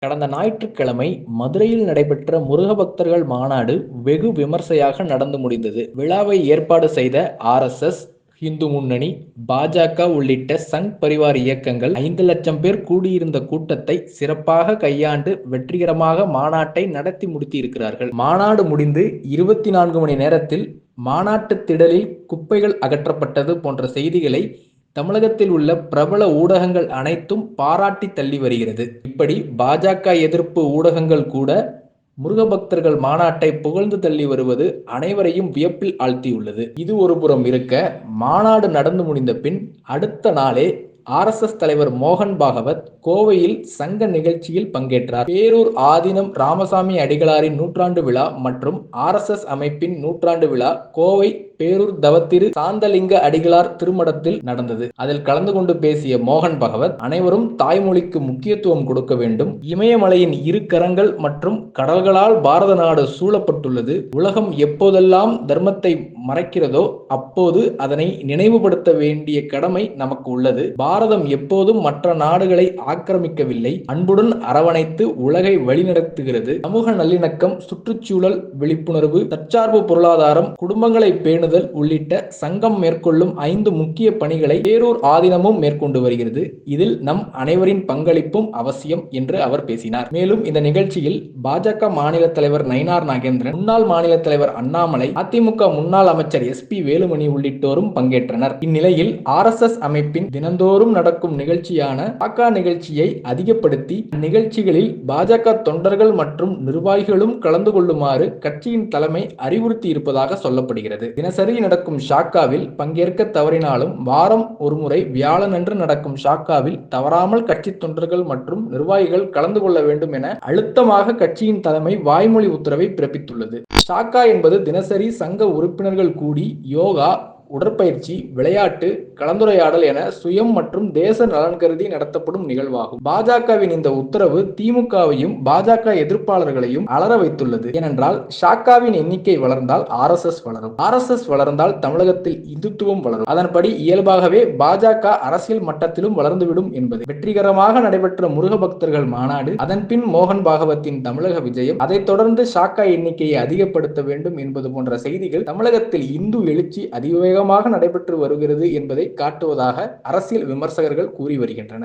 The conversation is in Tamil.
கடந்த ஞாயிற்றுக்கிழமை மதுரையில் நடைபெற்ற முருக பக்தர்கள் மாநாடு வெகு விமர்சையாக நடந்து முடிந்தது. விழாவை ஏற்பாடு செய்த ஆர்.எஸ்.எஸ்., இந்து முன்னணி, பா.ஜ.க. உள்ளிட்ட சங் பரிவார் இயக்கங்கள் 5 லட்சம் பேர் கூடியிருந்த கூட்டத்தை சிறப்பாக கையாண்டு வெற்றிகரமாக மாநாட்டை நடத்தி முடித்திருக்கிறார்கள். மாநாடு முடிந்து 24 மணி நேரத்தில் மாநாட்டு திடலில் குப்பைகள் அகற்றப்பட்டது போன்ற செய்திகளை தமிழகத்தில் உள்ள பிரபல ஊடகங்கள் அனைத்தும் பாராட்டி தள்ளி வருகிறது. இப்படி பா.ஜ.க. எதிர்ப்பு ஊடகங்கள் கூட முருக பக்தர்கள் மாநாட்டை புகழ்ந்து தள்ளி வருவது அனைவரையும் வியப்பில் ஆழ்த்தியுள்ளது. இது ஒருபுறம் இருக்க, மாநாடு நடந்து முடிந்த பின் அடுத்த நாளே ஆர்.எஸ்.எஸ். தலைவர் மோகன் பாகவத் கோவையில் சங்க நிகழ்ச்சியில் பங்கேற்றார். பேரூர் ஆதீனம் ராமசாமி அடிகளாரின் நூற்றாண்டு விழா மற்றும் ஆர்.எஸ்.எஸ். அமைப்பின் நூற்றாண்டு விழா கோவை பேரூர் தவத்திரு சாந்தலிங்க அடிகளார் திருமடத்தில் நடந்தது. அதில் கலந்து கொண்டு பேசிய மோகன் பகவத், அனைவரும் தாய்மொழிக்கு முக்கியத்துவம் கொடுக்க வேண்டும். இமயமலையின் இரு கரங்கள் மற்றும் கடல்களால் பாரத நாடு சூழப்பட்டுள்ளது. உலகம் எப்போதெல்லாம் தர்மத்தை மறைக்கிறதோ அப்போது அதனை நினைவுபடுத்த வேண்டிய கடமை நமக்கு உள்ளது. பாரதம் எப்போதும் மற்ற நாடுகளை ஆக்கிரமிக்கவில்லை, அன்புடன் அரவணைத்து உலகை வழிநடத்துகிறது. சமூக நல்லிணக்கம், சுற்றுச்சூழல் விழிப்புணர்வு, தற்சார்பு பொருளாதாரம், குடும்பங்களை பேணுதல் உள்ளிட்ட சங்கம் மேற்கொள்ளும் 5 முக்கிய பணிகளை பேரூர் ஆதீனமும் மேற்கொண்டு வருகிறது. இதில் நம் அனைவரின் பங்களிப்பும் அவசியம் என்று அவர் பேசினார். மேலும் இந்த நிகழ்ச்சியில் பா.ஜ.க. மாநில தலைவர் நயினார் நாகேந்திரன், முன்னாள் மாநில தலைவர் அண்ணாமலை, அதிமுக முன்னாள் அமைச்சர் எஸ்.பி. வேலுமணி உள்ளிட்டோரும் பங்கேற்றனர். இந்நிலையில் ஆர்.எஸ்.எஸ். அமைப்பின் தினந்தோறும் நடக்கும் நிகழ்ச்சியான சாக்கா நிகழ்ச்சியை அதிகப்படுத்தி நிகழ்ச்சிகளில் பா.ஜ.க. தொண்டர்கள் மற்றும் நிர்வாகிகளும் கலந்து கொள்ளுமாறு கட்சியின் தலைமை அறிவுறுத்தி இருப்பதாக சொல்லப்படுகிறது. தினசரி நடக்கும் ஷாக்காவில் பங்கேற்க தவறினாலும் வாரம் ஒருமுறை வியாழனன்று நடக்கும் ஷாக்காவில் தவறாமல் கட்சி தொண்டர்கள் மற்றும் நிர்வாகிகள் கலந்து கொள்ள வேண்டும் என அழுத்தமாக கட்சியின் தலைமை வாய்மொழி உத்தரவை பிறப்பித்துள்ளது. ஷாக்கா என்பது தினசரி சங்க உறுப்பினர்கள் கூடி யோகா, உடற்பயிற்சி, விளையாட்டு, கலந்துரையாடல் என சுயம் மற்றும் தேச நலன் கருதி நடத்தப்படும் நிகழ்வாகும். பா.ஜ.க.வின் இந்த உத்தரவு திமுகவையும் பா.ஜ.க. எதிர்ப்பாளர்களையும் அலற வைத்துள்ளது. ஏனென்றால் ஷாக்காவின் எண்ணிக்கை வளர்ந்தால் ஆர்.எஸ்.எஸ். வளரும், ஆர்.எஸ்.எஸ். வளர்ந்தால் தமிழகத்தில் இந்துத்துவம் வளரும், அதன்படி இயல்பாகவே பா.ஜ.க. அரசியல் மட்டத்திலும் வளர்ந்துவிடும் என்பது. வெற்றிகரமாக நடைபெற்ற முருக பக்தர்கள் மாநாடு, அதன்பின் மோகன் பாகவத்தின் தமிழக விஜயம், அதைத் தொடர்ந்து ஷாக்கா எண்ணிக்கையை அதிகப்படுத்த வேண்டும் என்பது போன்ற செய்திகள் தமிழகத்தில் இந்து எழுச்சி அதிவேக நடைபெற்று வருகிறது என்பதை காட்டுவதாக அரசியல் விமர்சகர்கள் கூறி வருகின்றனர்.